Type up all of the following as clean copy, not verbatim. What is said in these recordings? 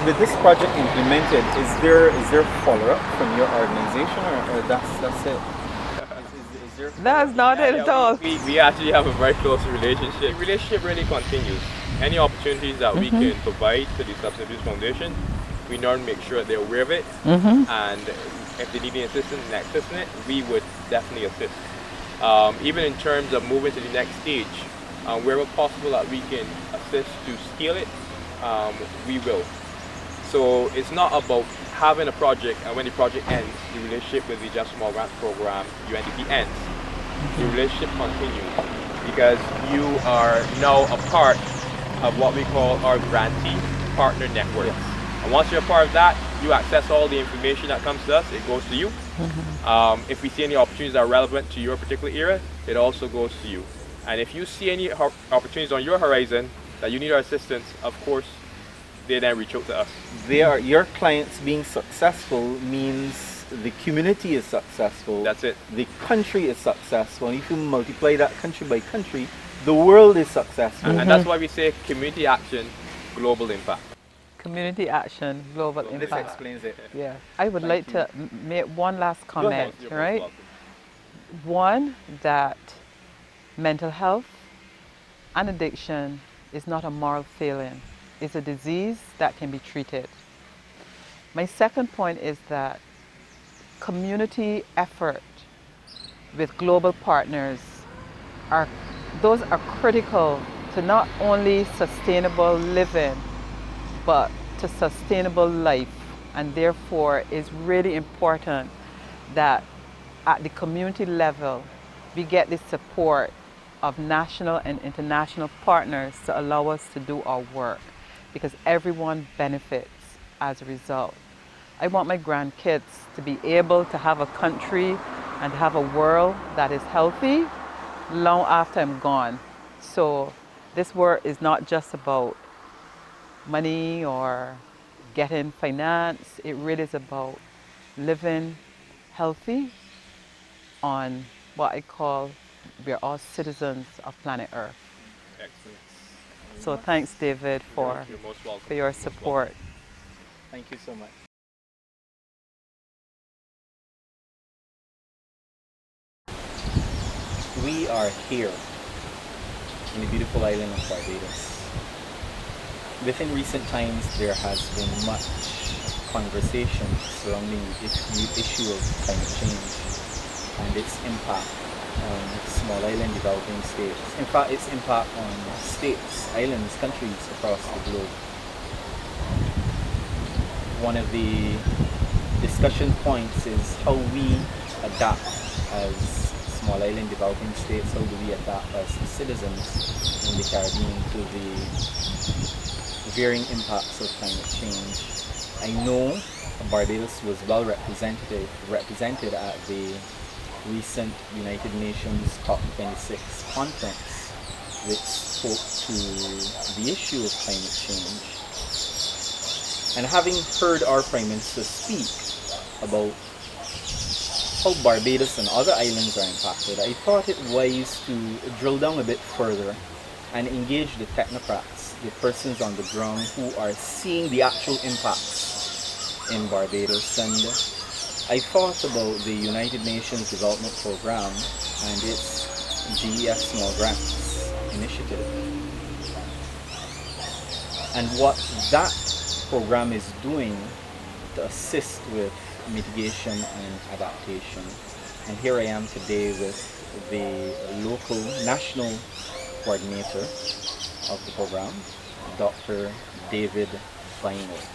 with this project implemented, is there follow-up from your organization, or that's it? Is there That's not it at all. We actually have a very close relationship. The relationship really continues. Any opportunities that we can provide to the Sustainability Foundation, we normally make sure they're aware of it. And if they need any assistance in accessing it, we would definitely assist. Even in terms of moving to the next stage, wherever possible that we can assist to scale it, we will. So it's not about having a project and when the project ends, the relationship with the Just Small Grants Program, UNDP, ends. The relationship continues because you are now a part of what we call our grantee partner network. And once you're a part of that, you access all the information that comes to us, it goes to you. If we see any opportunities that are relevant to your particular area, it also goes to you. And if you see any opportunities on your horizon that you need our assistance, of course, they then reach out to us. Your clients being successful means the community is successful. That's it. The country is successful. And if you multiply that country by country, the world is successful. And that's why we say community action, global impact. Community action, global This impact. explains it. Yeah, I would like to make one last comment, right? One, that mental health and addiction is not a moral failing. It's a disease that can be treated. My second point is that community effort with global partners are critical to not only sustainable living, but to sustainable life, and therefore it's really important that at the community level we get the support of national and international partners to allow us to do our work, because everyone benefits as a result. I want my grandkids to be able to have a country and have a world that is healthy long after I'm gone. So this work is not just about money or getting finance. It really is about living healthy on what I call, we're all citizens of planet Earth. Excellent. So thanks, David, for You're most welcome. your support. Thank you so much. We are here in the beautiful island of Barbados. Within recent times, there has been much conversation surrounding the issue of climate change and its impact on small island developing states. In fact, its impact on states, islands, countries across the globe. One of the discussion points is how we adapt as small island developing states, how do we adapt as citizens in the Caribbean to the varying impacts of climate change. I know Barbados was well represented at the recent United Nations COP26 conference, which spoke to the issue of climate change. And having heard our Prime Minister speak about how Barbados and other islands are impacted, I thought it wise to drill down a bit further and engage the technocrats, the persons on the ground who are seeing the actual impacts in Barbados. And I thought about the United Nations Development Program and its GEF Small Grants initiative, and what that program is doing to assist with mitigation and adaptation. And here I am today with the local national coordinator of the program, Dr. David Bynoe.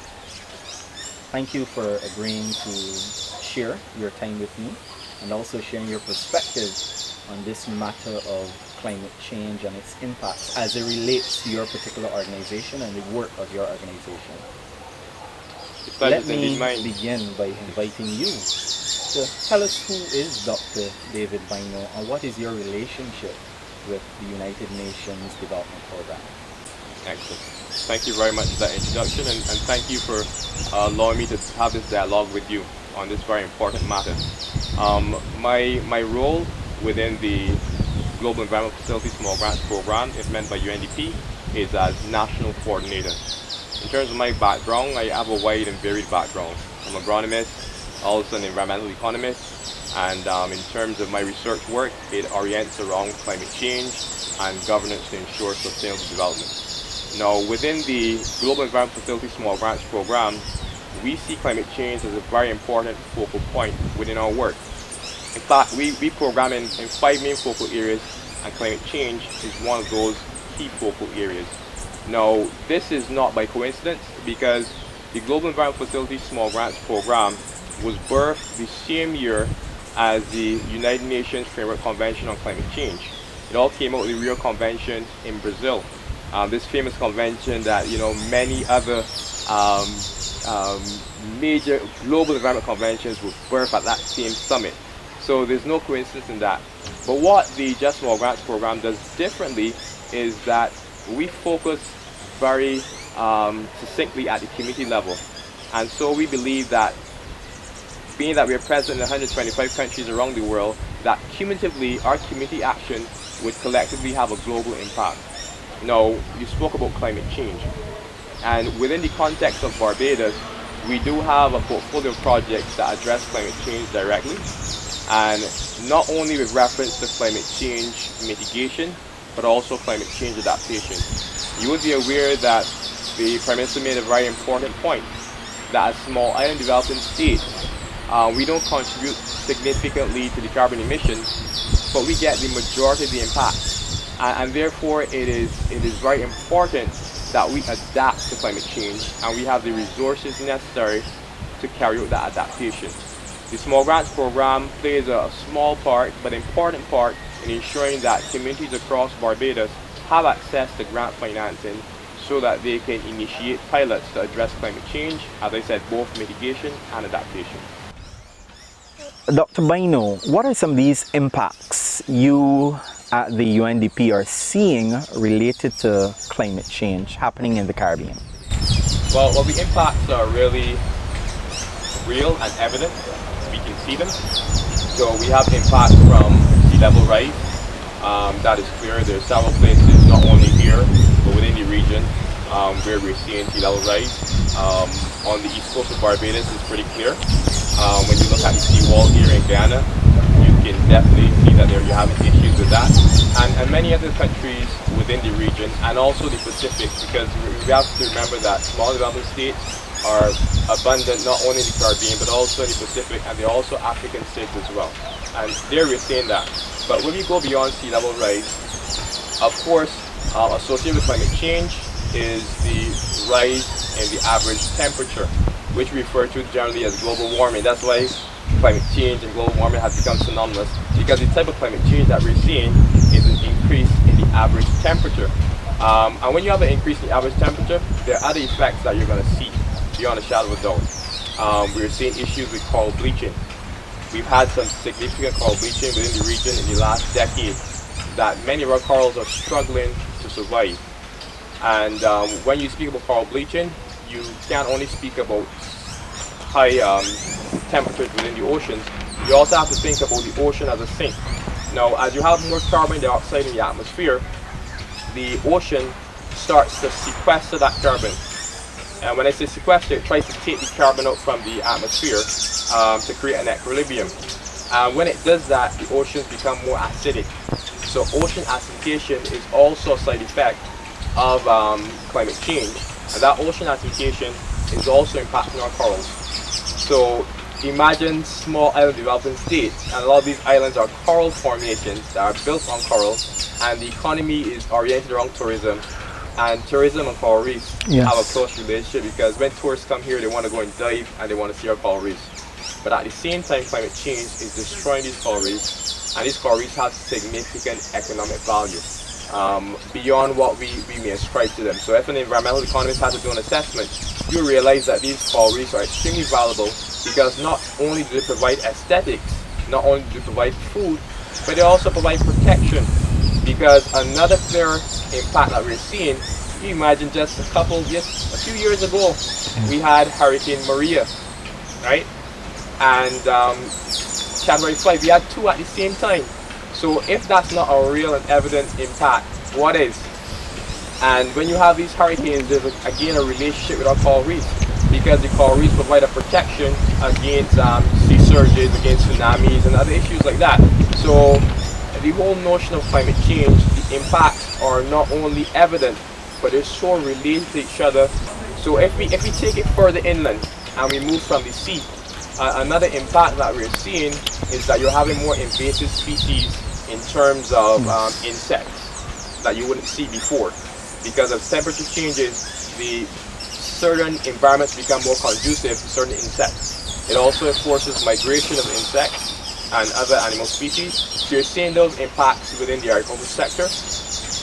Thank you for agreeing to share your time with me and also sharing your perspective on this matter of climate change and its impacts as it relates to your particular organization and the work of your organization. Let me begin by inviting you to tell us who is Dr. David Bynoe and what is your relationship with the United Nations Development Program. Excellent. Thank you very much for that introduction, and thank you for allowing me to have this dialogue with you on this very important matter. My role within the Global Environmental Facility Small Grants Program, if meant by UNDP, is as National Coordinator. In terms of my background, I have a wide and varied background. I'm an agronomist, also an environmental economist, and in terms of my research work, it orients around climate change and governance to ensure sustainable development. Now, within the Global Environment Facility Small Grants Program, we see climate change as a very important focal point within our work. In fact, we program in 5 main focal areas, and climate change is one of those key focal areas. Now, this is not by coincidence, because the Global Environment Facility Small Grants Program was birthed the same year as the United Nations Framework Convention on Climate Change. It all came out of the Rio Convention in Brazil. This famous convention that, you know, many other major global environment conventions were birthed at that same summit. So there's no coincidence in that. But what the Just Small Grants Program does differently is that we focus very succinctly at the community level. And so we believe that, being that we are present in 125 countries around the world, that cumulatively our community action would collectively have a global impact. Now, you spoke about climate change. And within the context of Barbados, we do have a portfolio of projects that address climate change directly. And not only with reference to climate change mitigation, but also climate change adaptation. You would be aware that the Prime Minister made a very important point, that as small island developing states, we don't contribute significantly to the carbon emissions, but we get the majority of the impact. And therefore it is very important that we adapt to climate change, and we have the resources necessary to carry out that adaptation. The Small Grants Program plays a small part, but important part, in ensuring that communities across Barbados have access to grant financing so that they can initiate pilots to address climate change, as I said, both mitigation and adaptation. Dr. Bynoe, what are some of these impacts you at the UNDP are seeing related to climate change happening in the Caribbean? Well, the impacts are really real and evident. We can see them. So we have impacts from sea level rise. That is clear. There are several places, not only here, but within the region, where we're seeing sea level rise. On the east coast of Barbados, it's pretty clear. When you look at the seawall here in Guyana, you can definitely see that you're having issues with that. And many other countries within the region, and also the Pacific, because we have to remember that small developing states are abundant not only in the Caribbean, but also in the Pacific, and they're also African states as well. And there we're saying that. But when we go beyond sea level rise, of course, associated with climate change is the rise in the average temperature, which we refer to generally as global warming. That's why climate change and global warming has become synonymous, because the type of climate change that we're seeing is an increase in the average temperature. And when you have an increase in the average temperature, there are other effects that you're going to see beyond a shadow of a doubt. We're seeing issues with coral bleaching. We've had some significant coral bleaching within the region in the last decade, that many of our corals are struggling to survive. And when you speak about coral bleaching, you can't only speak about high temperatures within the oceans, you also have to think about the ocean as a sink. Now, as you have more carbon dioxide in the atmosphere, the ocean starts to sequester that carbon. And when I say sequester, it tries to take the carbon out from the atmosphere to create an equilibrium. And when it does that, the oceans become more acidic. So ocean acidification is also a side effect of climate change. And that ocean acidification is also impacting our corals. So imagine small island developing states, and a lot of these islands are coral formations that are built on coral, and the economy is oriented around tourism. And tourism and coral reefs have a close relationship, because when tourists come here, they want to go and dive and they want to see our coral reefs. But at the same time, climate change is destroying these coral reefs, and these coral reefs have significant economic value beyond what we may ascribe to them. So if an environmental economist has to do an assessment, you realize that these coral reefs are extremely valuable, because not only do they provide aesthetics, not only do they provide food, but they also provide protection. Because another clear impact that we're seeing, you imagine just a few years ago, we had Hurricane Maria, right? And Category 5, we had 2 at the same time. So if that's not a real and evident impact, what is? And when you have these hurricanes, there's again a relationship with our coral reefs, because the coral reefs provide a protection against sea surges, against tsunamis and other issues like that. So the whole notion of climate change, the impacts are not only evident, but they're so related to each other. So if we take it further inland and we move from the sea, another impact that we're seeing is that you're having more invasive species in terms of insects that you wouldn't see before. Because as temperature changes, the certain environments become more conducive to certain insects. It also enforces migration of insects and other animal species. So you're seeing those impacts within the agricultural sector.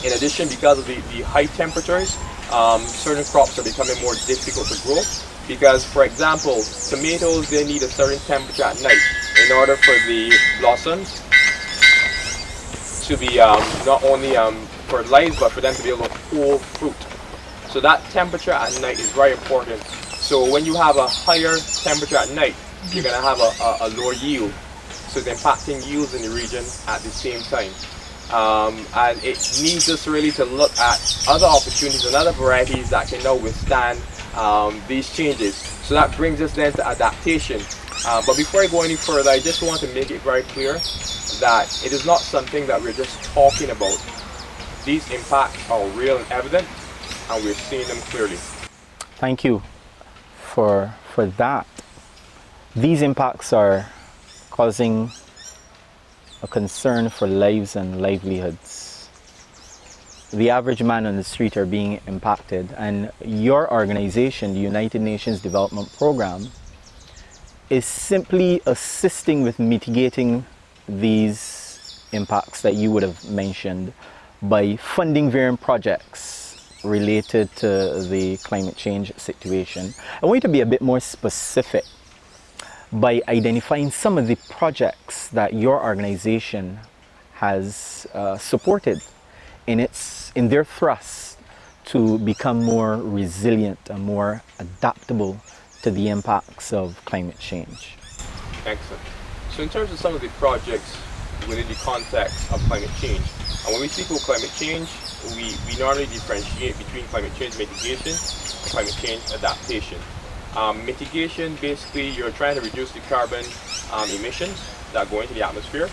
In addition, because of the high temperatures, certain crops are becoming more difficult to grow. Because, for example, tomatoes, they need a certain temperature at night in order for the blossoms to be not only fertilized, but for them to be able to hold fruit. So that temperature at night is very important. So when you have a higher temperature at night, you're going to have a lower yield. So it's impacting yields in the region at the same time. And it needs us really to look at other opportunities and other varieties that can now withstand these changes. So that brings us then to adaptation. But before I go any further, I just want to make it very clear that it is not something that we're just talking about. These impacts are real and evident, and we're seeing them clearly. Thank you for that. These impacts are causing a concern for lives and livelihoods. The average man on the street are being impacted, and your organization, the United Nations Development Program, is simply assisting with mitigating these impacts that you would have mentioned by funding varying projects related to the climate change situation. I want you to be a bit more specific by identifying some of the projects that your organization has supported in their thrust to become more resilient and more adaptable to the impacts of climate change. Excellent. So in terms of some of the projects within the context of climate change, and when we speak about climate change, we normally differentiate between climate change mitigation and climate change adaptation. Mitigation, basically, you're trying to reduce the carbon emissions that go into the atmosphere.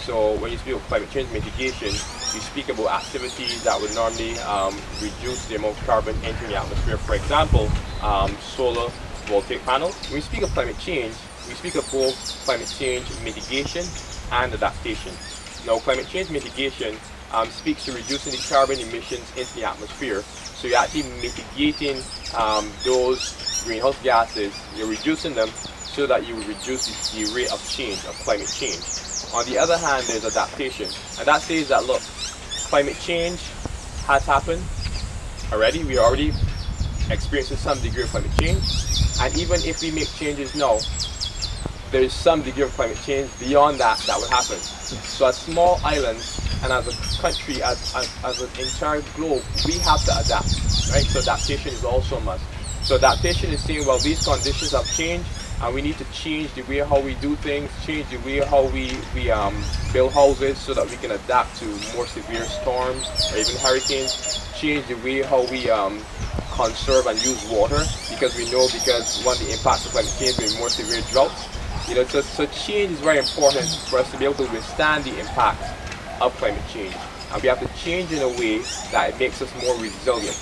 So when you speak of climate change mitigation, you speak about activities that would normally reduce the amount of carbon entering the atmosphere. For example, solar voltaic panels. When we speak of climate change, we speak of both climate change mitigation and adaptation. Now, climate change mitigation speaks to reducing the carbon emissions into the atmosphere. So you're actually mitigating those greenhouse gases, you're reducing them so that you will reduce the rate of change, of climate change. On the other hand, there's adaptation, and that says that, look, climate change has happened already. We are already experiencing some degree of climate change, and even if we make changes now, there is some degree of climate change beyond that will happen. So as small islands and as a country, as an entire globe, we have to adapt, right? So adaptation is also a must. So adaptation is saying, well, these conditions have changed, and we need to change the way how we do things, change the way how we build houses so that we can adapt to more severe storms or even hurricanes, change the way how we conserve and use water, because we know one of the impacts of climate change will be more severe droughts. So change is very important for us to be able to withstand the impact of climate change. And we have to change in a way that it makes us more resilient.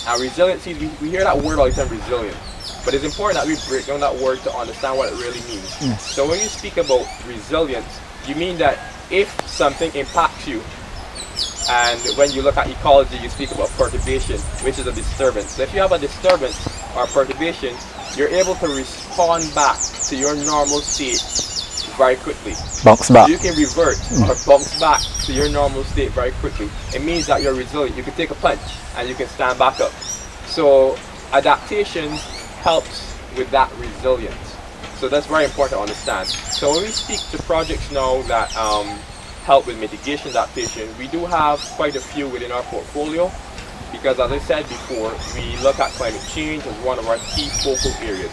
And resiliency, we hear that word all the time, resilient. But it's important that we break down that word to understand what it really means. Yes. So when you speak about resilience, you mean that if something impacts you, and when you look at ecology, you speak about perturbation, which is a disturbance. So if you have a disturbance or perturbation, you're able to respond back to your normal state very quickly. Bounce back. So you can revert or bounce back to your normal state very quickly. It means that you're resilient. You can take a punch and you can stand back up. So adaptation helps with that resilience. So that's very important to understand. So when we speak to projects now that help with mitigation adaptation, we do have quite a few within our portfolio, because as I said before, we look at climate change as one of our key focal areas.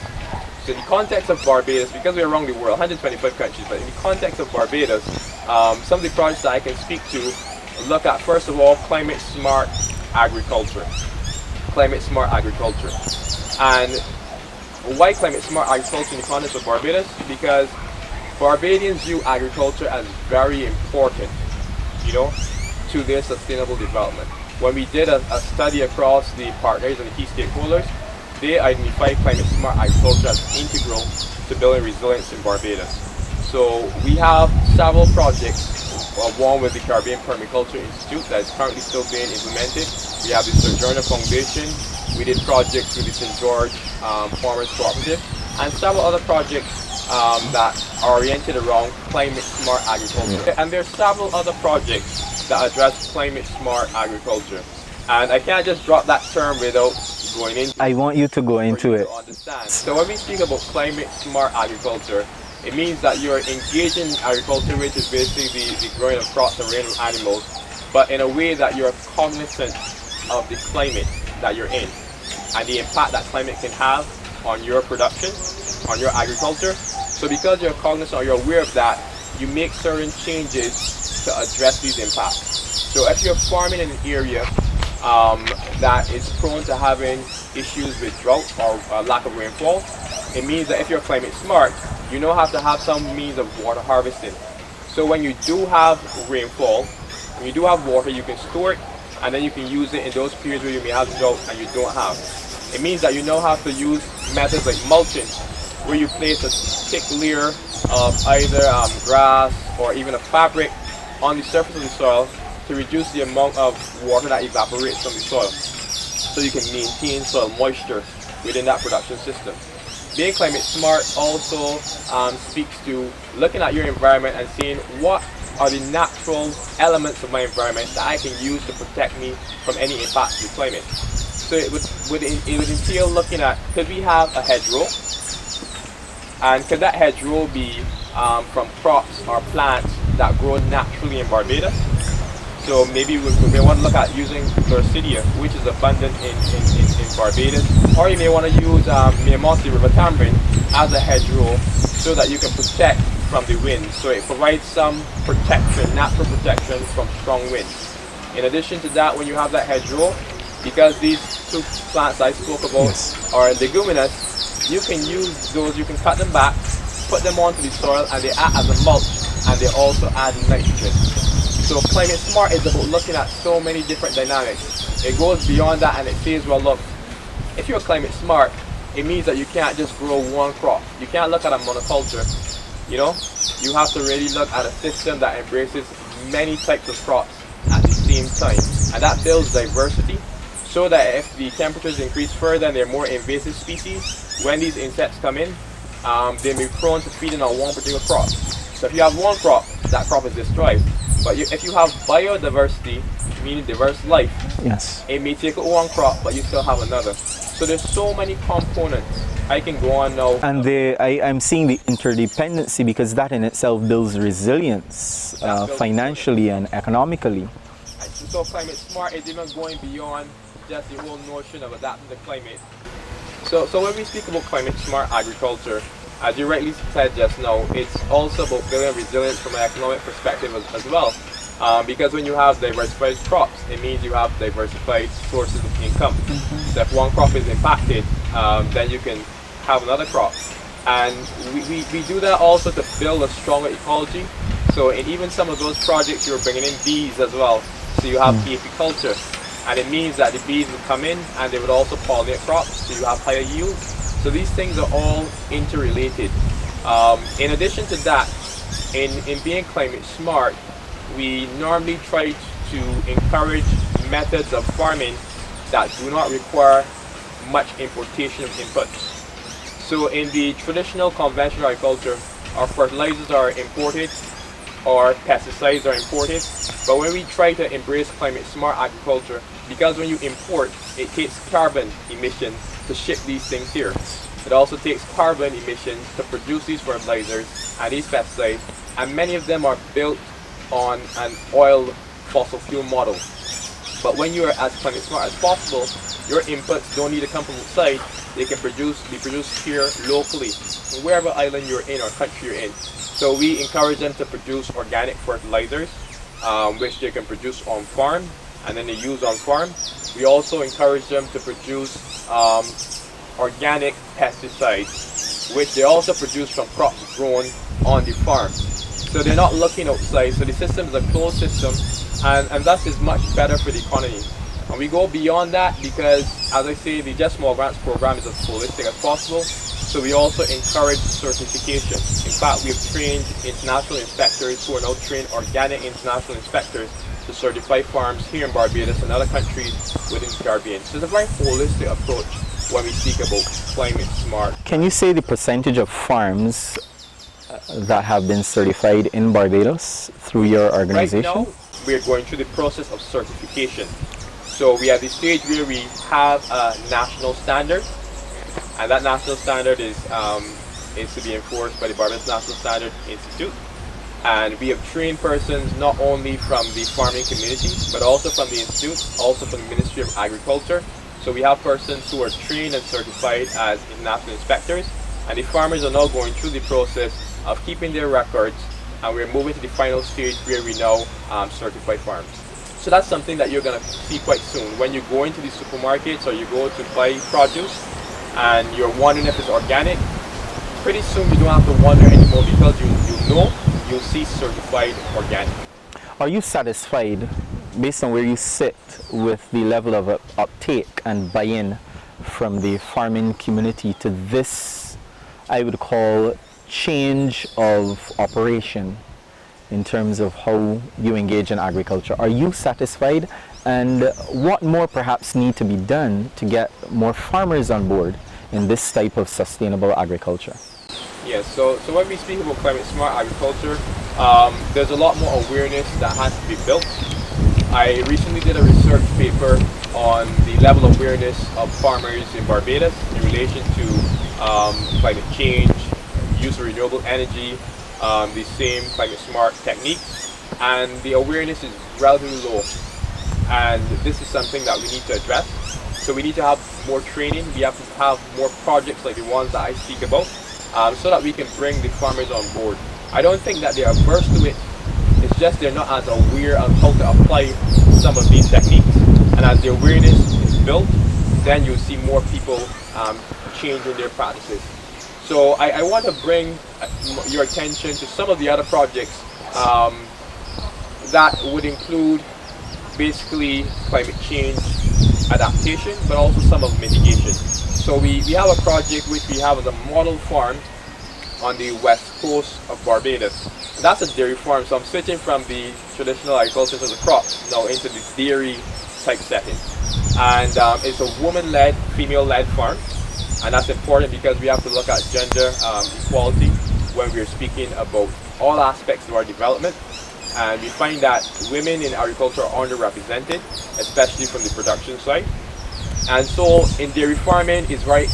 So in the context of Barbados, because we're around the world, 125 countries, but in the context of Barbados, some of the projects that I can speak to look at, first of all, climate smart agriculture, climate smart agriculture. And why climate smart agriculture in the context of Barbados? Because Barbadians view agriculture as very important, you know, to their sustainable development. When we did a study across the partners and the key stakeholders, they identified climate smart agriculture as integral to building resilience in Barbados. So we have several projects, one with the Caribbean Permaculture Institute that is currently still being implemented. We have the Sojourner Foundation. We did projects with the St. George Farmers Cooperative, and several other projects that are oriented around climate smart agriculture. And there are several other projects that address climate smart agriculture. And I can't just drop that term without going into it. I want you to go into it. To understand. So when we speak about climate smart agriculture, it means that you're engaging in agriculture, which is basically the growing of crops and rearing of animals, but in a way that you're cognizant of the climate that you're in and the impact that climate can have on your production, on your agriculture. So because you're cognizant or you're aware of that, you make certain changes to address these impacts. So if you're farming in an area that is prone to having issues with drought or lack of rainfall, it means that if you're climate smart, you now have to have some means of water harvesting. So when you do have rainfall, when you do have water, you can store it and then you can use it in those periods where you may have drought and you don't have. It means that you now have to use methods like mulching, where you place a thick layer of either grass or even a fabric on the surface of the soil to reduce the amount of water that evaporates from the soil, so you can maintain soil moisture within that production system. Being climate smart also speaks to looking at your environment and seeing what are the natural elements of my environment that I can use to protect me from any impact of the climate. So it would entail looking at, could we have a hedgerow? And could that hedgerow be from crops or plants that grow naturally in Barbados? So maybe we may want to look at using Floricidia, which is abundant in Barbados. Or you may want to use Miamonte River Tamarind as a hedgerow so that you can protect from the wind. So it provides some protection, natural protection from strong winds. In addition to that, when you have that hedgerow, because these two plants I spoke about are leguminous, you can use those, you can cut them back, put them onto the soil, and they act as a mulch, and they also add nitrogen. So climate smart is about looking at so many different dynamics. It goes beyond that and it says, well look, if you're climate smart, it means that you can't just grow one crop. You can't look at a monoculture, you know? You have to really look at a system that embraces many types of crops at the same time. And that builds diversity, so that if the temperatures increase further and there are more invasive species, when these insects come in, they may be prone to feeding on one particular crop. So if you have one crop, that crop is destroyed. But if you have biodiversity, meaning diverse life, it may take one crop, but you still have another. So there's so many components. I can go on now. And I'm seeing the interdependency, because that in itself builds resilience financially and economically. So climate smart is even going beyond just the whole notion of adapting to climate. So when we speak about climate smart agriculture, as you rightly said just now, it's also about building resilience from an economic perspective as well. Because when you have diversified crops, it means you have diversified sources of income. So if one crop is impacted, then you can have another crop. And we do that also to build a stronger ecology. So in even some of those projects, you're bringing in bees as well. So you have apiculture. And it means that the bees would come in and they would also pollinate crops, so you have higher yields. So these things are all interrelated. In addition to that, in being climate smart, we normally try to encourage methods of farming that do not require much importation of inputs. So in the traditional conventional agriculture, our fertilizers are imported or pesticides are imported. But when we try to embrace climate smart agriculture, because when you import, it takes carbon emissions to ship these things here. It also takes carbon emissions to produce these fertilizers and these pesticides, and many of them are built on an oil fossil fuel model. But when you are as climate smart as possible, your inputs don't need to come from outside. They can be produced here locally, wherever island you're in or country you're in. So we encourage them to produce organic fertilizers, which they can produce on farm, and then they use on farm. We also encourage them to produce organic pesticides, which they also produce from crops grown on the farm. So they're not looking outside. So the system is a closed system, and thus is much better for the economy. And we go beyond that because, as I say, the Just Small Grants program is as holistic as possible. So we also encourage certification. In fact, we have trained international inspectors who are now trained organic international inspectors to certify farms here in Barbados and other countries within the Caribbean. So it's a very holistic approach when we speak about climate smart. Can you say the percentage of farms that have been certified in Barbados through your organization? Right now, we're going through the process of certification. So we are at the stage where we have a national standard, and that national standard is to be enforced by the Barbados National Standard Institute. And we have trained persons not only from the farming community, but also from the institute, also from the Ministry of Agriculture. So we have persons who are trained and certified as international inspectors, and the farmers are now going through the process of keeping their records, and we're moving to the final stage where we now certify farms. So that's something that you're going to see quite soon. When you go into the supermarkets or you go to buy produce and you're wondering if it's organic, pretty soon you don't have to wonder anymore because you'll see certified organic. Are you satisfied, based on where you sit, with the level of uptake and buy-in from the farming community to this, I would call, change of operation in terms of how you engage in agriculture? Are you satisfied? And what more perhaps need to be done to get more farmers on board in this type of sustainable agriculture? Yes, so when we speak about climate smart agriculture, there's a lot more awareness that has to be built. I recently did a research paper on the level of awareness of farmers in Barbados in relation to climate change, use of renewable energy, the same climate smart techniques, and the awareness is relatively low. And this is something that we need to address. So we need to have more training, we have to have more projects like the ones that I speak about, so that we can bring the farmers on board. I don't think that they're averse to it, it's just they're not as aware of how to apply some of these techniques. And as the awareness is built, then you'll see more people changing their practices. So I want to bring your attention to some of the other projects that would include basically climate change adaptation, but also some of mitigation. So we have a project which we have as a model farm on the west coast of Barbados. And that's a dairy farm, so I'm switching from the traditional agriculture of the crops now into the dairy type setting. And it's a woman-led, female-led farm. And that's important because we have to look at gender equality when we're speaking about all aspects of our development. And we find that women in agriculture are underrepresented, especially from the production side. And so in dairy farming, it's very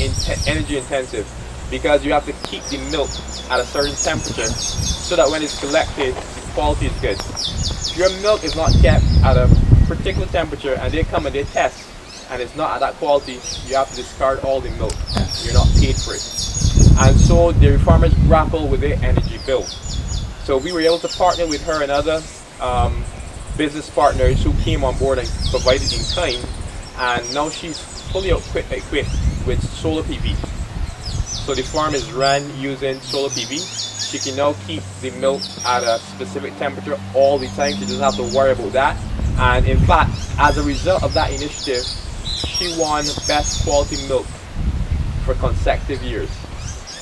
energy intensive because you have to keep the milk at a certain temperature so that when it's collected, the quality is good. If your milk is not kept at a particular temperature and they come and they test and it's not at that quality, you have to discard all the milk. You're not paid for it. And so dairy farmers grapple with their energy bill. So we were able to partner with her and other business partners who came on board and provided in kind, and now she's fully equipped with solar PV. So the farm is run using solar PV. She can now keep the milk at a specific temperature all the time. She doesn't have to worry about that. And in fact, as a result of that initiative, she won best quality milk for consecutive years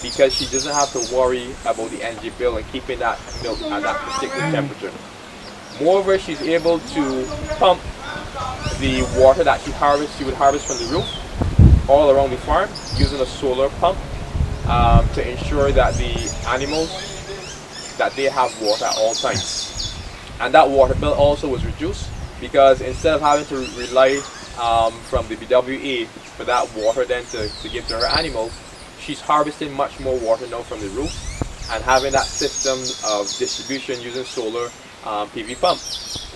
because she doesn't have to worry about the energy bill and keeping that milk at that particular temperature. Moreover, she's able to pump the water that she would harvest from the roof all around the farm using a solar pump to ensure that the animals, that they have water at all times. And that water bill also was reduced because instead of having to rely from the BWA for that water then to give to her animals, she's harvesting much more water now from the roof and having that system of distribution using solar PV pump.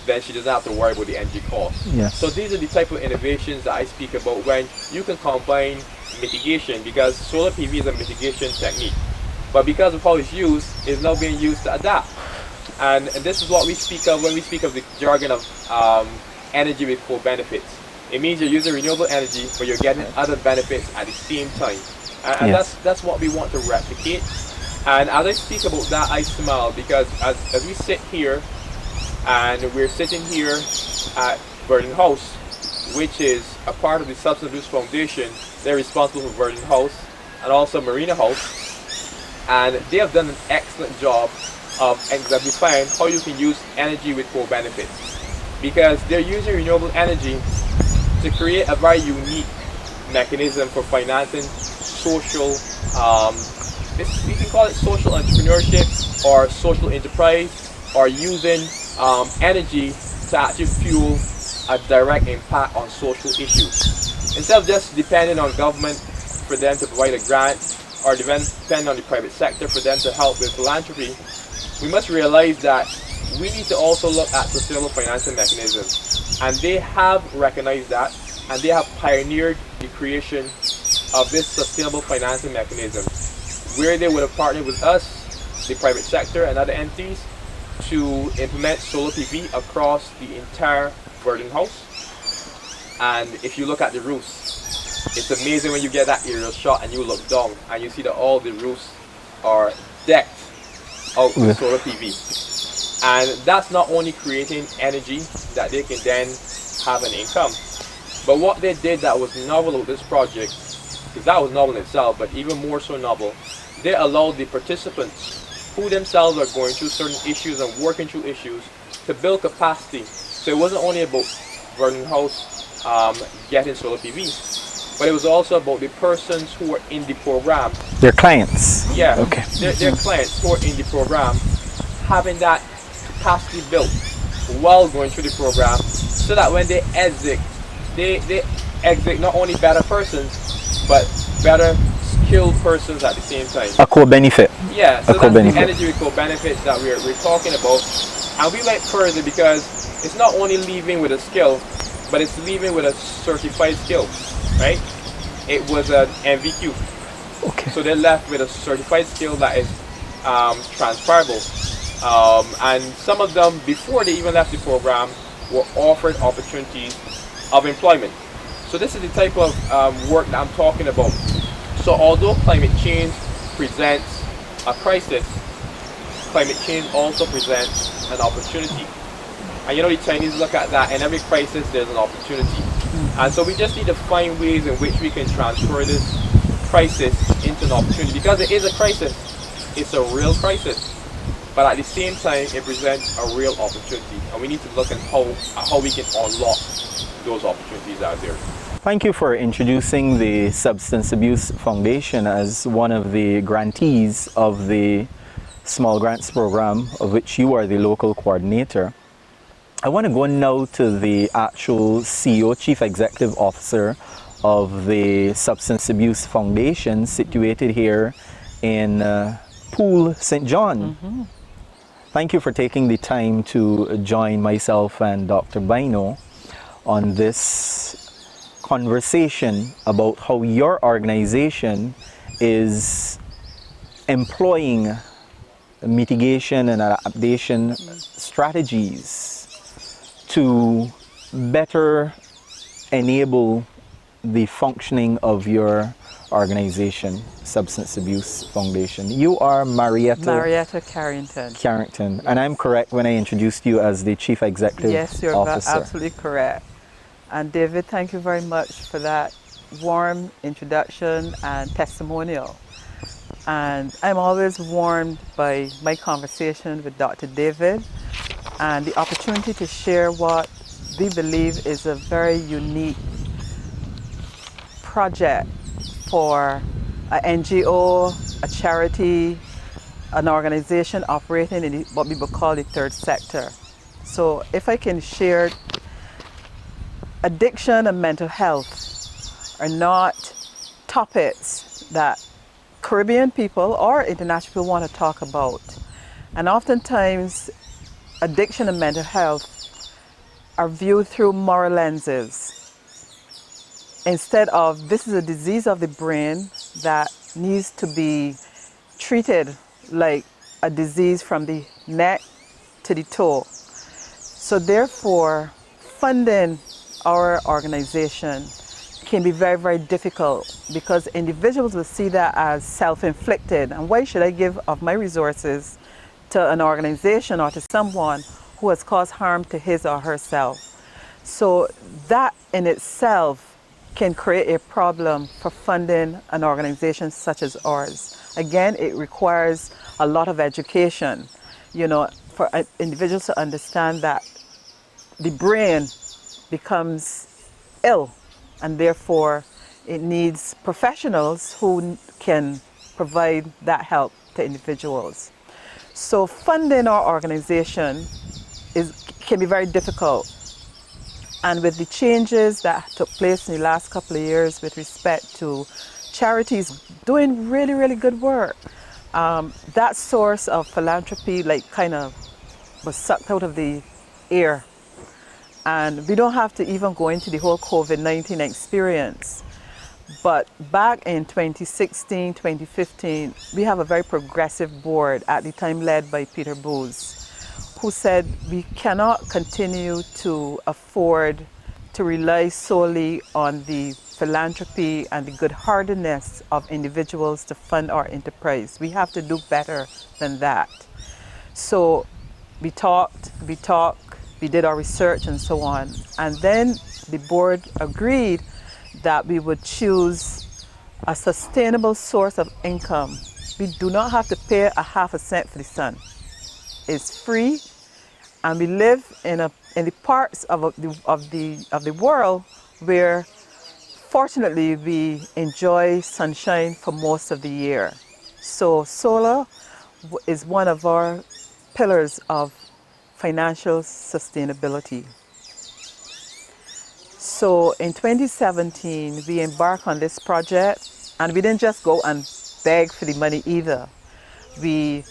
Then she doesn't have to worry about the energy cost. Yes. So these are the type of innovations that I speak about when you can combine mitigation, because solar PV is a mitigation technique. But because of how it's used, it's now being used to adapt. And this is what we speak of when we speak of the jargon of energy with co-benefits. It means you're using renewable energy, but you're getting other benefits at the same time. And that's what we want to replicate. And as I speak about that, I smile because as we sit here, and we're sitting here at Virgin House, which is a part of the Substance Abuse Foundation. They're responsible for Virgin House and also Marina House. And they have done an excellent job of exemplifying how you can use energy with co-benefits. Because they're using renewable energy to create a very unique mechanism for financing social, we can call it social entrepreneurship or social enterprise, or using energy to actually fuel a direct impact on social issues. Instead of just depending on government for them to provide a grant, or depending on the private sector for them to help with philanthropy, we must realize that we need to also look at sustainable financing mechanisms. And they have recognized that, and they have pioneered the creation of this sustainable financing mechanism, where they would have partnered with us, the private sector and other entities, to implement solar PV across the entire Virgin House. And if you look at the roofs, it's amazing when you get that aerial shot and you look down and you see that all the roofs are decked out with solar PV. And that's not only creating energy that they can then have an income, but what they did that was novel with this project, because that was novel in itself, but even more so novel, they allowed the participants who themselves are going through certain issues and working through issues to build capacity. So it wasn't only about Virgin House getting solar PV, but it was also about the persons who were in the program. Their clients? Yeah, okay. Their clients who are in the program, having that capacity built while going through the program, so that when they exit not only better persons, but better skilled persons at the same time. A co-benefit. Yeah, so that's the energy with co-benefits that we're talking about. And we went further because it's not only leaving with a skill, but it's leaving with a certified skill, right? It was an MVQ. Okay. So they're left with a certified skill that is transferable. And some of them, before they even left the program, were offered opportunities of employment. So this is the type of work that I'm talking about. So although climate change presents a crisis, climate change also presents an opportunity. And you know, the Chinese look at that, in every crisis there's an opportunity. And so we just need to find ways in which we can transfer this crisis into an opportunity. Because it is a crisis, it's a real crisis. But at the same time, it presents a real opportunity. And we need to look at how we can unlock those opportunities out there. Thank you for introducing the Substance Abuse Foundation as one of the grantees of the Small Grants Program, of which you are the local coordinator. I want to go now to the actual CEO, Chief Executive Officer of the Substance Abuse Foundation, situated here in Poole, St. John. Mm-hmm. Thank you for taking the time to join myself and Dr. Bynoe on this conversation about how your organization is employing mitigation and adaptation strategies to better enable the functioning of your organization, Substance Abuse Foundation. You are Marietta Carrington. Carrington, and I'm correct when I introduced you as the Chief Executive Officer. Yes, you're absolutely correct. And David, thank you very much for that warm introduction and testimonial. And I'm always warmed by my conversation with Dr. David and the opportunity to share what we believe is a very unique project for an NGO, a charity, an organization operating in what we would call the third sector. So if I can share, addiction and mental health are not topics that Caribbean people or international people want to talk about. And oftentimes, addiction and mental health are viewed through moral lenses. Instead of, this is a disease of the brain that needs to be treated like a disease from the neck to the toe. So therefore, funding our organization can be very, very difficult because individuals will see that as self-inflicted. And why should I give of my resources to an organization or to someone who has caused harm to his or herself? So that in itself can create a problem for funding an organization such as ours. Again, it requires a lot of education, you know, for individuals to understand that the brain becomes ill and therefore it needs professionals who can provide that help to individuals. So funding our organization can be very difficult. And with the changes that took place in the last couple of years with respect to charities doing really, really good work, that source of philanthropy kind of was sucked out of the air. And we don't have to even go into the whole COVID-19 experience. But back in 2016, 2015, we have a very progressive board at the time led by Peter Booz, who said we cannot continue to afford to rely solely on the philanthropy and the good-heartedness of individuals to fund our enterprise. We have to do better than that. So we talked, we did our research and so on. And then the board agreed that we would choose a sustainable source of income. We do not have to pay a half a cent for the sun. It's free, and we live in the parts of the world where fortunately we enjoy sunshine for most of the year. So solar is one of our pillars of financial sustainability. So in 2017, we embarked on this project, and we didn't just go and beg for the money either. We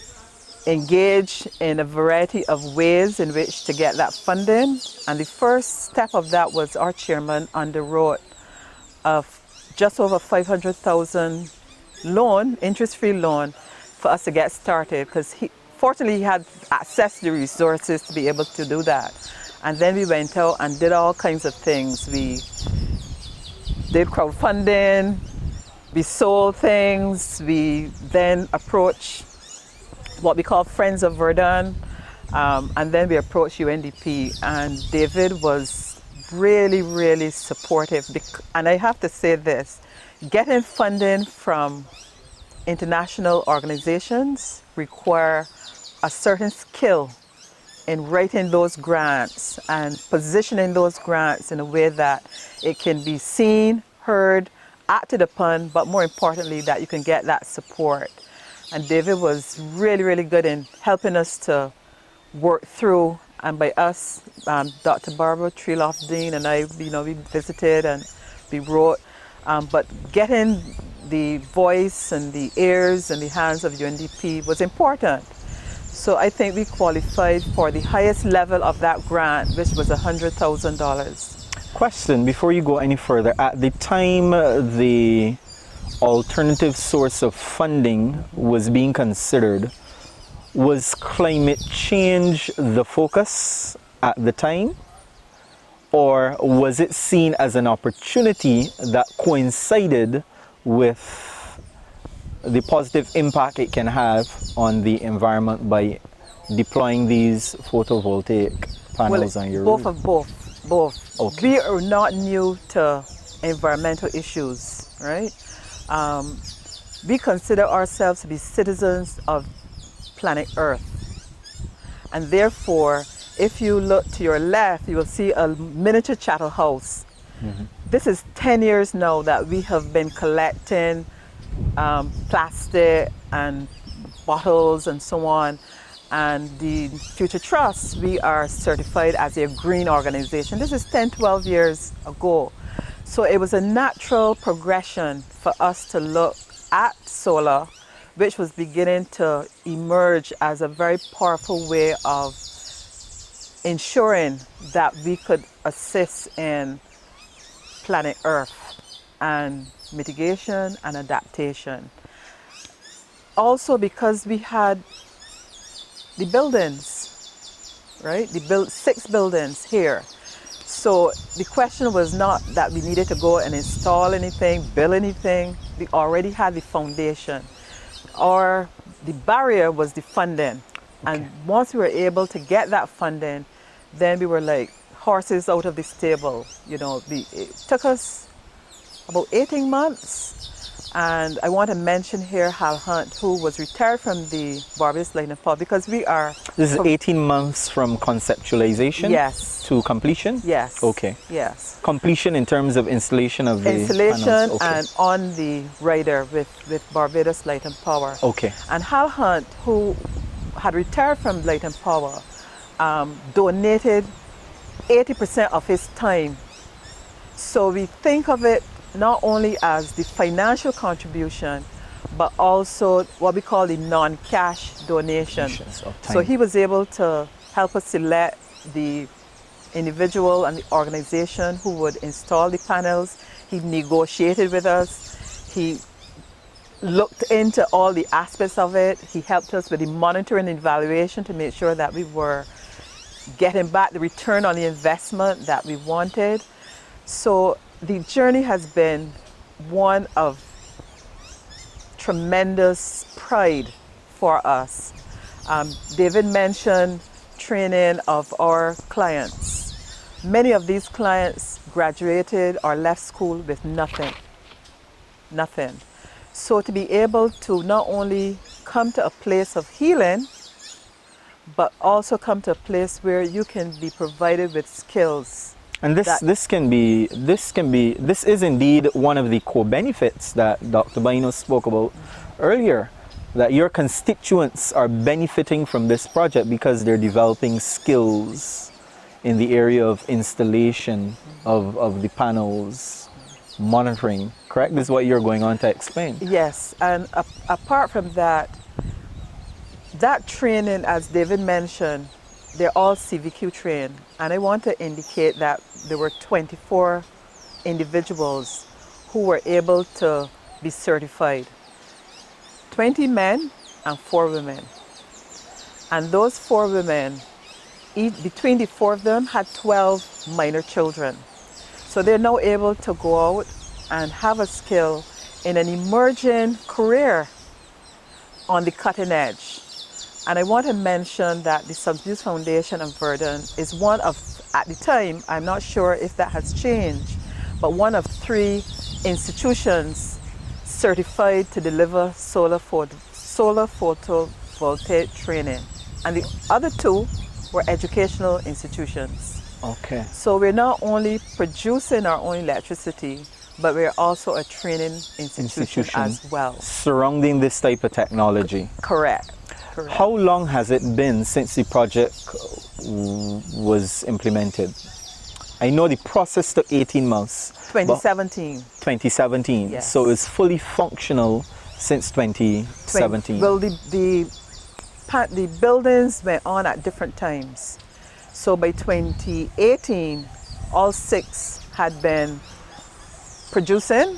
engaged in a variety of ways in which to get that funding, and the first step of that was our chairman underwrote of just over $500,000 loan, interest-free loan, for us to get started, because fortunately he had access to the resources to be able to do that. And then we went out and did all kinds of things. We did crowdfunding, we sold things, we then approached what we call Friends of Verdun, and then we approached UNDP, and David was really, really supportive. And I have to say this, getting funding from international organizations require a certain skill in writing those grants and positioning those grants in a way that it can be seen, heard, acted upon, but more importantly, that you can get that support. And David was really, really good in helping us to work through, and by us, Dr. Barbara Treeloff-Dean and I, we visited and we wrote, but getting the voice and the ears and the hands of UNDP was important. So I think we qualified for the highest level of that grant, which was $100,000. Question, before you go any further, at the time the alternative source of funding was being considered, was climate change the focus at the time? Or was it seen as an opportunity that coincided with the positive impact it can have on the environment by deploying these photovoltaic panels on your roof? Both. Okay. We are not new to environmental issues, right? We consider ourselves to be citizens of planet Earth. And therefore, if you look to your left, you will see a miniature chattel house. Mm-hmm. This is 10 years now that we have been collecting plastic and bottles and so on. And the Future Trust, we are certified as a green organization. This is 10, 12 years ago. So it was a natural progression for us to look at solar, which was beginning to emerge as a very powerful way of ensuring that we could assist in planet Earth and mitigation and adaptation. Also because we had the buildings, right? 6 buildings here. So So the question was not that we needed to go and install anything, build anything. We already had the foundation. The barrier was the funding. And once we were able to get that funding, then we were like horses out of the stable. You know, it took us about 18 months. And I want to mention here Hal Hunt, who was retired from the Barbados Light Power, because we are... This is 18 months from conceptualization to completion? Yes. Okay. Yes. Completion in terms of installation of the panels. And on the rider with Barbados Light and Power. Okay. And Hal Hunt, who had retired from Light and Power, donated 80% of his time. So we think of it not only as the financial contribution, but also what we call the non-cash donation. So he was able to help us select the individual and the organization who would install the panels. He negotiated with us. He looked into all the aspects of it. He helped us with the monitoring and evaluation to make sure that we were getting back the return on the investment that we wanted. So the journey has been one of tremendous pride for us. David mentioned training of our clients. Many of these clients graduated or left school with nothing. So to be able to not only come to a place of healing, but also come to a place where you can be provided with skills. And this is indeed one of the core benefits that Dr. Bynoe spoke about earlier, that your constituents are benefiting from this project because they're developing skills in the area of installation of the panels, monitoring, correct? This is what you're going on to explain. Yes, and apart from that, that training, as David mentioned, they're all CVQ trained. And I want to indicate that there were 24 individuals who were able to be certified. 20 men and 4 women. And those 4 women, between the 4 of them, had 12 minor children. So they're now able to go out and have a skill in an emerging career on the cutting edge. And I want to mention that the Substance Abuse Foundation of Verdun is one of, at the time, I'm not sure if that has changed, but one of 3 institutions certified to deliver solar photovoltaic training. And the other 2 were educational institutions. Okay. So we're not only producing our own electricity, but we're also a training institution as well. Surrounding this type of technology. Correct. How long has it been since the project was implemented? I know the process took 18 months. 2017. 2017. Yes. So it's fully functional since 2017. Well, the buildings went on at different times. So by 2018, all 6 had been producing.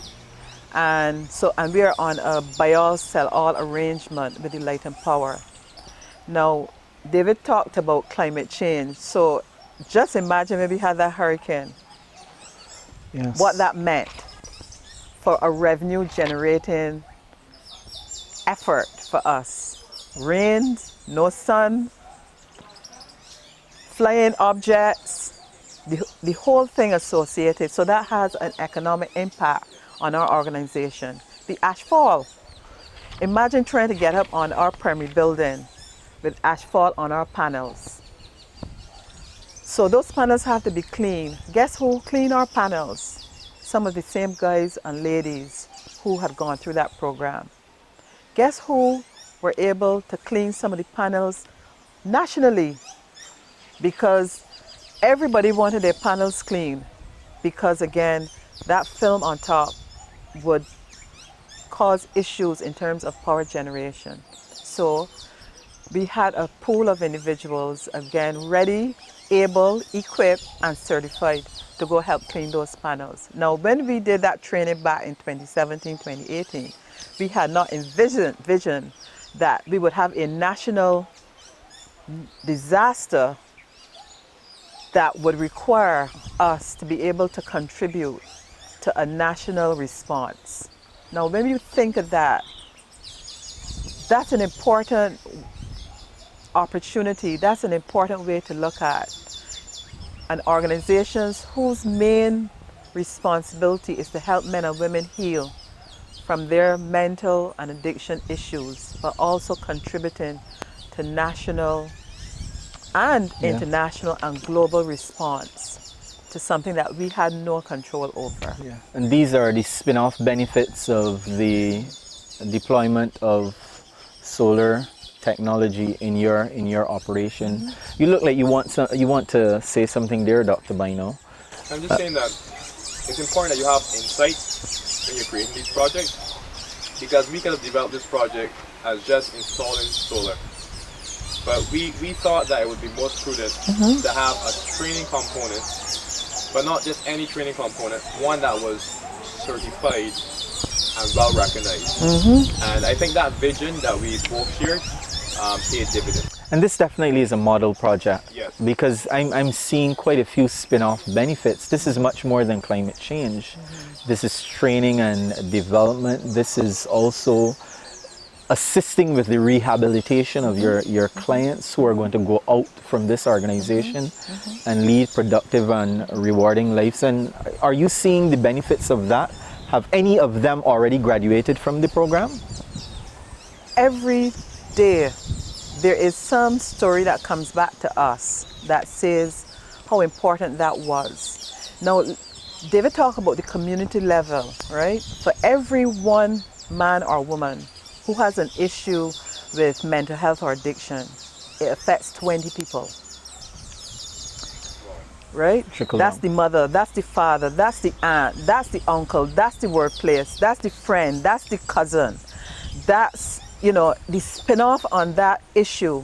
And we are on a buy all, sell all arrangement with the Light and Power. Now, David talked about climate change. So just imagine maybe we had that hurricane. Yes. What that meant for a revenue generating effort for us. Rain, no sun, flying objects, the whole thing associated. So that has an economic impact on our organization. The ashfall. Imagine trying to get up on our primary building with asphalt on our panels. So those panels have to be clean. Guess who cleaned our panels? Some of the same guys and ladies who had gone through that program. Guess who were able to clean some of the panels nationally? Because everybody wanted their panels clean. Because again, that film on top would cause issues in terms of power generation. So we had a pool of individuals, again, ready, able, equipped, and certified to go help clean those panels. Now, when we did that training back in 2017, 2018, we had not envisioned that we would have a national disaster that would require us to be able to contribute to a national response. Now, when you think of that, that's an important opportunity. That's an important way to look at an organizations whose main responsibility is to help men and women heal from their mental and addiction issues, but also contributing to national and international and global response to something that we had no control over. Yeah. And these are the spin-off benefits of the deployment of solar technology in your operation. You look like you want to say something there, Dr. Bynoe. I'm just saying that it's important that you have insight when you're creating these projects, because we could have developed this project as just installing solar. But we thought that it would be most prudent to have a training component, but not just any training component, one that was certified and well recognized. And I think that vision that we both shared paid dividends. And this definitely is a model project, Yes. because I'm seeing quite a few spin-off benefits. This is much more than climate change. This is training and development. This is also assisting with the rehabilitation of your clients who are going to go out from this organization and lead productive and rewarding lives. And are you seeing the benefits of that? Have any of them already graduated from the program? Every day there is some story that comes back to us that says how important that was. Now, David talked about the community level, right? For every one man or woman who has an issue with mental health or addiction, it affects 20 people, right? That's the mother, that's the father, that's the aunt, that's the uncle, that's the workplace, that's the friend, that's the cousin. That's, you know, the spin-off on that issue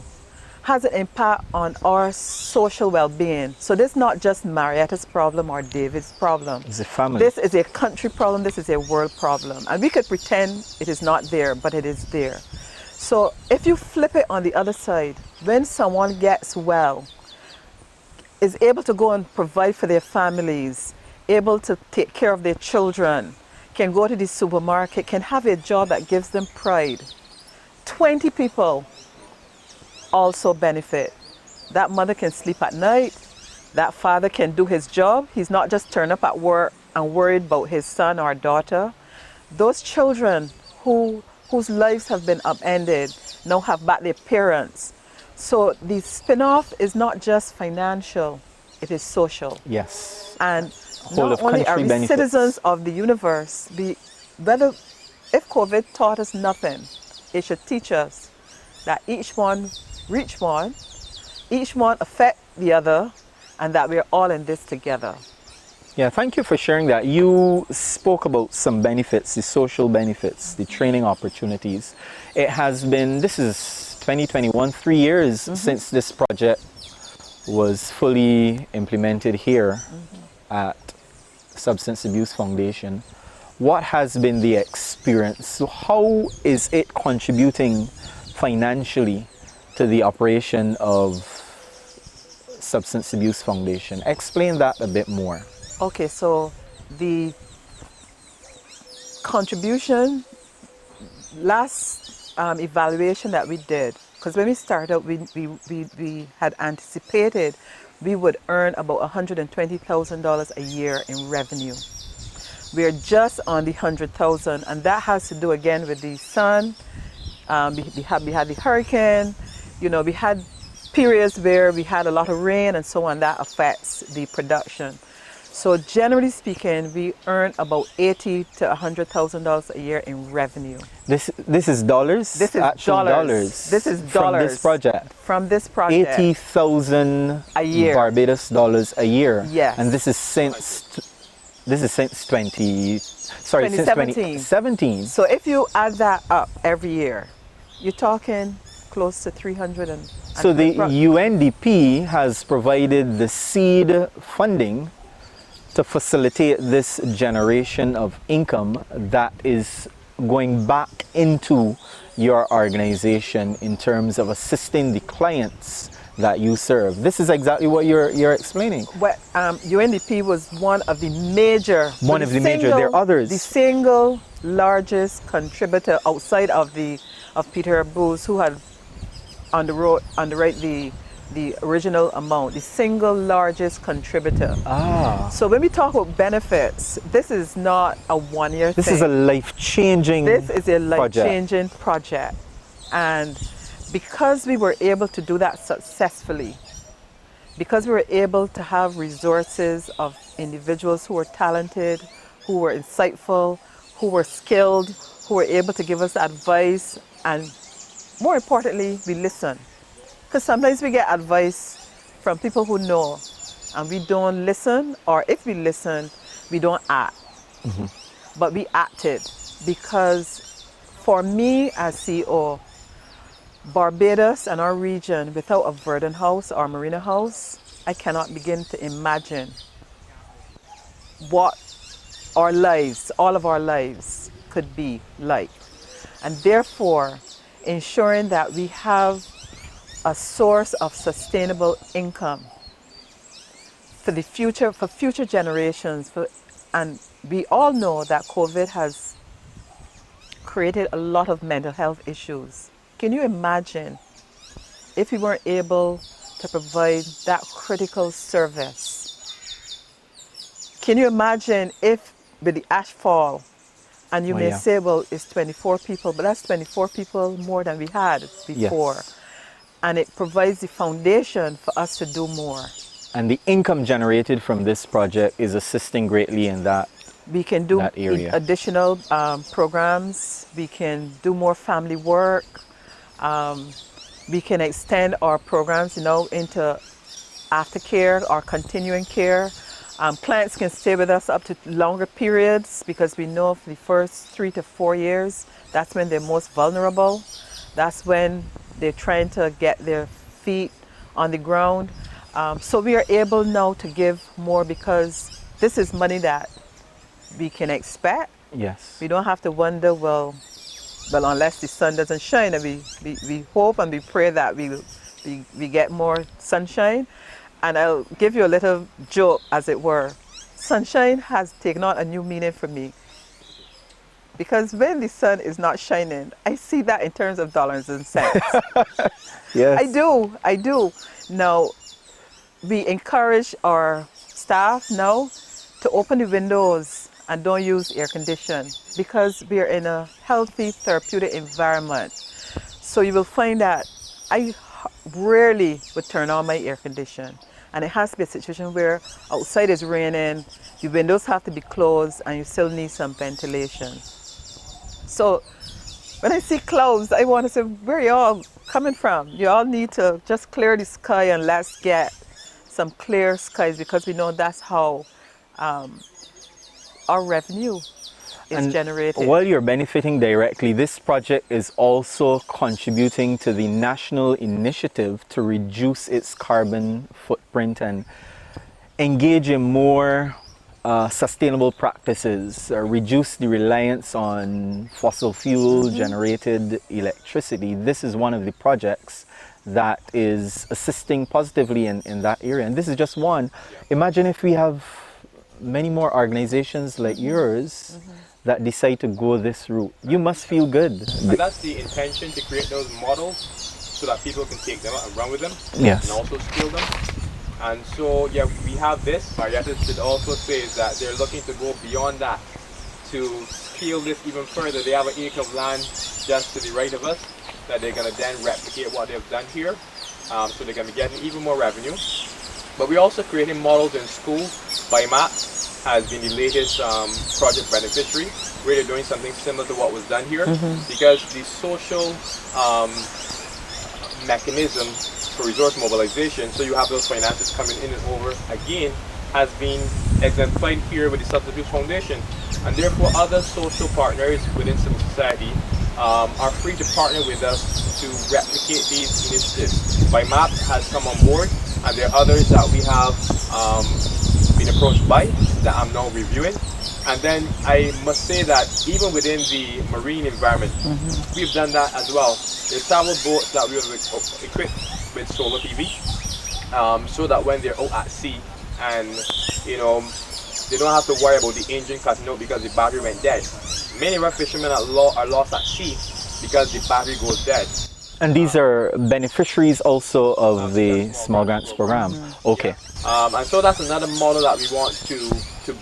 has an impact on our social well-being. So this is not just Marietta's problem or David's problem. It's a family. This is a country problem, this is a world problem. And we could pretend it is not there, but it is there. So if you flip it on the other side, when someone gets well, is able to go and provide for their families, able to take care of their children, can go to the supermarket, can have a job that gives them pride, 20 people also benefit. That mother can sleep at night. That father can do his job. He's not just turn up at work and worried about his son or daughter. Those children whose lives have been upended now have back their parents. So the spin-off is not just financial, it is social. Yes. And Whole not of only are country we benefits. citizens of the universe, if COVID taught us nothing, it should teach us that each one reach one, each one affect the other, and that we're all in this together. Yeah, thank you for sharing that. You spoke about some benefits, the social benefits, the training opportunities. It has been, this is 2021, 3 years since this project was fully implemented here at Substance Abuse Foundation. What has been the experience? So how is it contributing financially to the operation of Substance Abuse Foundation? Explain that a bit more. Okay, so the contribution, last evaluation that we did, because when we started, we had anticipated we would earn about $120,000 a year in revenue. We are just on the 100,000, and that has to do again with the sun. We had the hurricane. You know, we had periods where we had a lot of rain and so on. That affects the production. So generally speaking, we earn about $80,000 to $100,000 a year in revenue. This is dollars? This is actual dollars. This is from dollars. this project? From this project. 80,000 a year. Barbados dollars a year. Yes. And this is since 2017. So if you add that up every year, you're talking close to 300 and so the UNDP has provided the seed funding to facilitate this generation of income that is going back into your organization in terms of assisting the clients that you serve. This is exactly what you're explaining. Well, UNDP was one of the major. There are others. The single largest contributor outside of Peter Booth, who had underwrite the original amount, the single largest contributor. So when we talk about benefits, this is not a one-year thing. This is a life-changing This is a life-changing project. And because we were able to do that successfully, because we were able to have resources of individuals who were talented, who were insightful, who were skilled, who were able to give us advice, and more importantly, we listen. Because sometimes we get advice from people who know and we don't listen, or if we listen, we don't act. But we acted because for me as CEO, Barbados and our region, without a Verdant House or Marina House, I cannot begin to imagine what our lives, all of our lives, could be like. And therefore, ensuring that we have a source of sustainable income for the future, for future generations. And we all know that COVID has created a lot of mental health issues. Can you imagine if we weren't able to provide that critical service? Can you imagine if with the ash fall, and you may say, well, it's 24 people, but that's 24 people more than we had before. And it provides the foundation for us to do more. And the income generated from this project is assisting greatly in that. We can do area. Additional programs. We can do more family work. We can extend our programs, into aftercare or continuing care. Clients can stay with us up to longer periods because we know for the first 3 to 4 years, that's when they're most vulnerable. That's when they're trying to get their feet on the ground. So we are able now to give more because this is money that we can expect. Yes. We don't have to wonder, well, unless the sun doesn't shine, and we hope and we pray that we get more sunshine. And I'll give you a little joke, as it were. Sunshine has taken on a new meaning for me. Because when the sun is not shining, I see that in terms of dollars and cents. Yes. I do. Now, we encourage our staff now to open the windows and don't use air condition because we are in a healthy, therapeutic environment. So you will find that I rarely would turn on my air condition. And it has to be a situation where outside is raining, the windows have to be closed, and you still need some ventilation. So when I see clouds, I want to say, where are you all coming from? You all need to just clear the sky and let's get some clear skies, because we know that's how our revenue is generated. While you're benefiting directly, this project is also contributing to the national initiative to reduce its carbon footprint and engage in more sustainable practices, reduce the reliance on fossil fuel generated electricity. This is one of the projects that is assisting positively in that area. And this is just one. Imagine if we have many more organizations like yours that decide to go this route. You must feel good. And that's the intention, to create those models so that people can take them and run with them. Yes. And also scale them. And so, we have this. Marietta should also say that they're looking to go beyond that, to scale this even further. They have an acre of land just to the right of us that they're going to then replicate what they've done here. So they're going to be getting even more revenue. But we're also creating models in school. Bynoe has been the latest project beneficiary, where they're doing something similar to what was done here, because the social mechanism for resource mobilization, so you have those finances coming in and over again, has been exemplified here with the Substance Abuse Foundation. And therefore other social partners within civil society are free to partner with us to replicate these initiatives. Bynoe has come on board, and there are others that we have been approached by that I'm now reviewing. And then I must say that even within the marine environment, we've done that as well. There's several boats that we have equipped with solar PV, so that when they're out at sea and they don't have to worry about the engine cutting out because the battery went dead. Many of our fishermen are lost at sea because the battery goes dead. And these are beneficiaries also of the small grants program. Okay. And so that's another model that we want to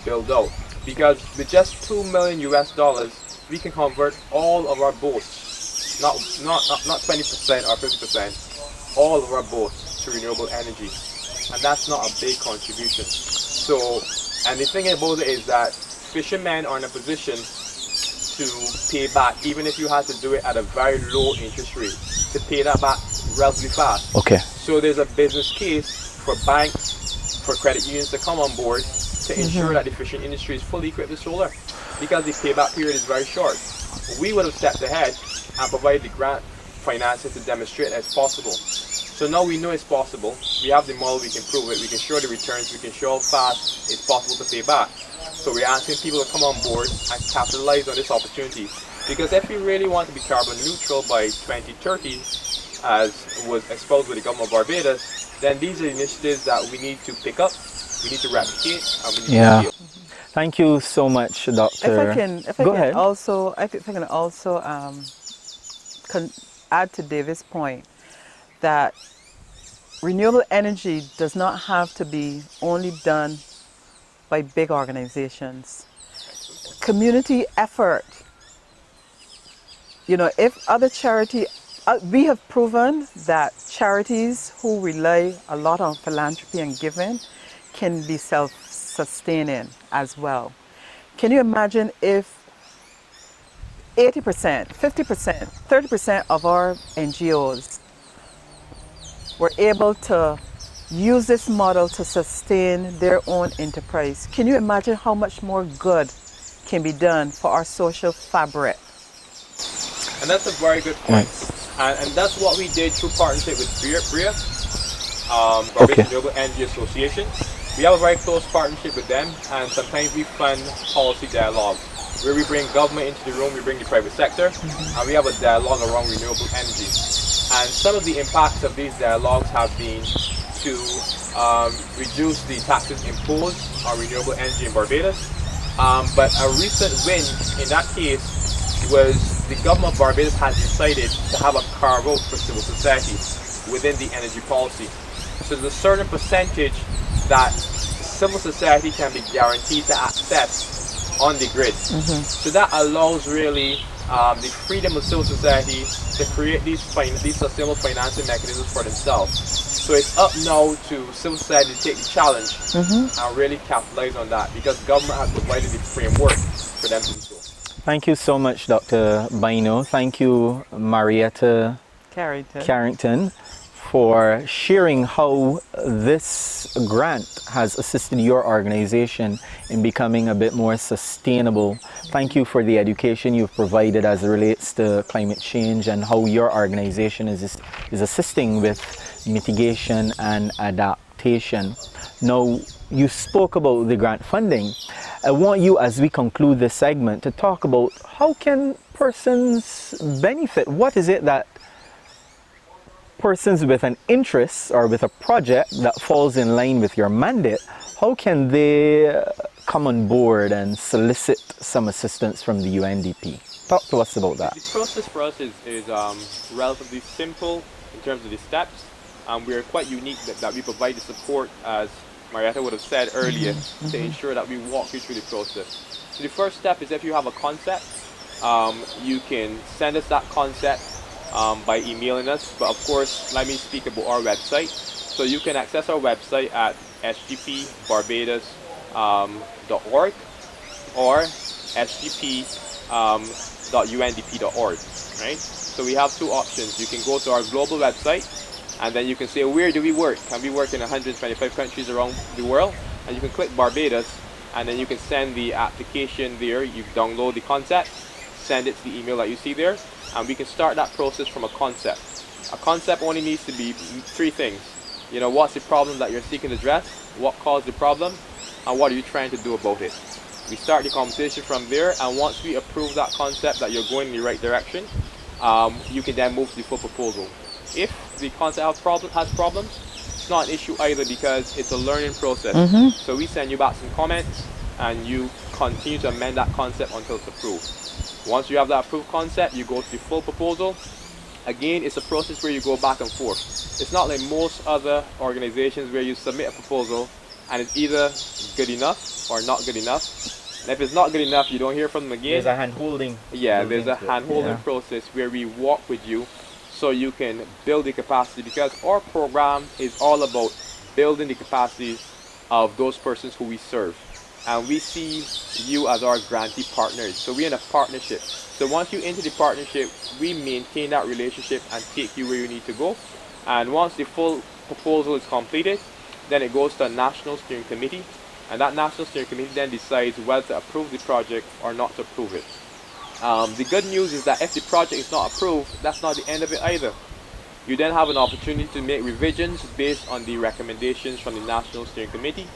build out, because with just $2 million we can convert all of our boats, not 20% or 50%, all of our boats to renewable energy, and that's not a big contribution. So, and the thing about it is that fishermen are in a position to pay back, even if you had to do it at a very low interest rate, to pay that back relatively fast. Okay. So there's a business case for banks, for credit unions to come on board to ensure that the fishing industry is fully equipped with solar, because the payback period is very short. We would have stepped ahead and provided the grant finances to demonstrate that it's possible. So now we know it's possible. We have the model, we can prove it, we can show the returns, we can show how fast it's possible to pay back. So we're asking people to come on board and capitalize on this opportunity. Because if we really want to be carbon neutral by 2030, as was espoused with the government of Barbados, then these are initiatives that we need to pick up, we need to replicate, and we need to scale. Thank you so much, Dr. If I can also add to David's point that renewable energy does not have to be only done by big organizations. Community effort. If other charity, we have proven that charities who rely a lot on philanthropy and giving can be self-sustaining as well. Can you imagine if 80%, 50%, 30% of our NGOs were able to use this model to sustain their own enterprise? Can you imagine how much more good can be done for our social fabric? And that's a very good point. And that's what we did through partnership with BRIA, Barbados Renewable Energy Association. We have a very close partnership with them, and sometimes we fund policy dialogue, where we bring government into the room, we bring the private sector, and we have a dialogue around renewable energy. And some of the impacts of these dialogues have been to reduce the taxes imposed on renewable energy in Barbados. But a recent win in that case was the government of Barbados has decided to have a carve-out for civil society within the energy policy. So there's a certain percentage that civil society can be guaranteed to access on the grid. So that allows really the freedom of civil society to create these sustainable financing mechanisms for themselves. So it's up now to civil society to take the challenge and really capitalize on that, because government has provided the framework for them to do so. Thank you so much, Dr. Bynoe. Thank you, Marietta Carrington, for sharing how this grant has assisted your organization in becoming a bit more sustainable. Thank you for the education you've provided as it relates to climate change and how your organization is assisting with mitigation and adaptation. Now, you spoke about the grant funding. I want you, as we conclude this segment, to talk about how can persons benefit? What is it that persons with an interest or with a project that falls in line with your mandate, how can they come on board and solicit some assistance from the UNDP? Talk to us about that. The process for us is relatively simple in terms of the steps. We are quite unique that we provide the support, as Marietta would have said earlier, to ensure that we walk you through the process. So the first step is, if you have a concept, you can send us that concept by emailing us. But of course, let me speak about our website. So you can access our website at sgpbarbados.org or sgp.undp.org, right? So we have two options. You can go to our global website, and then you can say, where do we work? Can we work in 125 countries around the world? And you can click Barbados, and then you can send the application there. You download the concept, send it to the email that you see there, and we can start that process from a concept. A concept only needs to be three things. What's the problem that you're seeking to address? What caused the problem? And what are you trying to do about it? We start the conversation from there, and once we approve that concept that you're going in the right direction, you can then move to the full proposal. If the concept has problems, it's not an issue either, because it's a learning process. So we send you back some comments, and you continue to amend that concept until it's approved. Once you have that approved concept, you go to the full proposal. Again, it's a process where you go back and forth. It's not like most other organizations where you submit a proposal and it's either good enough or not good enough. And if it's not good enough, you don't hear from them again. There's a hand-holding. Yeah, there's a hand-holding process where we walk with you so you can build the capacity, because our program is all about building the capacity of those persons who we serve. And we see you as our grantee partners. So we're in a partnership. So once you enter the partnership, we maintain that relationship and take you where you need to go. And once the full proposal is completed, then it goes to a national steering committee. And that national steering committee then decides whether to approve the project or not to approve it. The good news is that if the project is not approved, that's not the end of it either. You then have an opportunity to make revisions based on the recommendations from the national steering committee.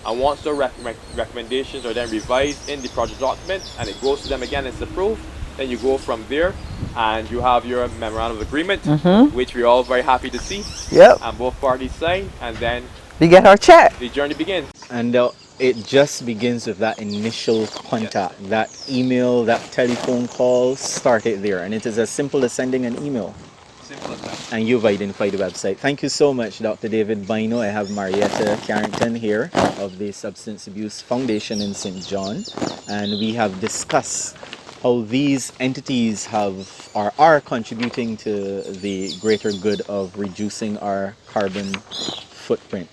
And once the recommendations are then revised in the project document and it goes to them again and it's approved, then you go from there and you have your memorandum of agreement, which we're all very happy to see. And both parties sign, and then we get our check. The journey begins. And it just begins with that initial contact, that email, that telephone call. Start it there, and it is as simple as sending an email. Simple as that. And you've identified the website. Thank you so much, Dr. David Bynoe. I have Marietta Carrington here of the Substance Abuse Foundation in St. John, and we have discussed how these entities are contributing to the greater good of reducing our carbon footprint.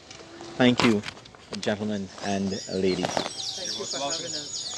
Thank you, gentlemen and ladies. Thank you for having us.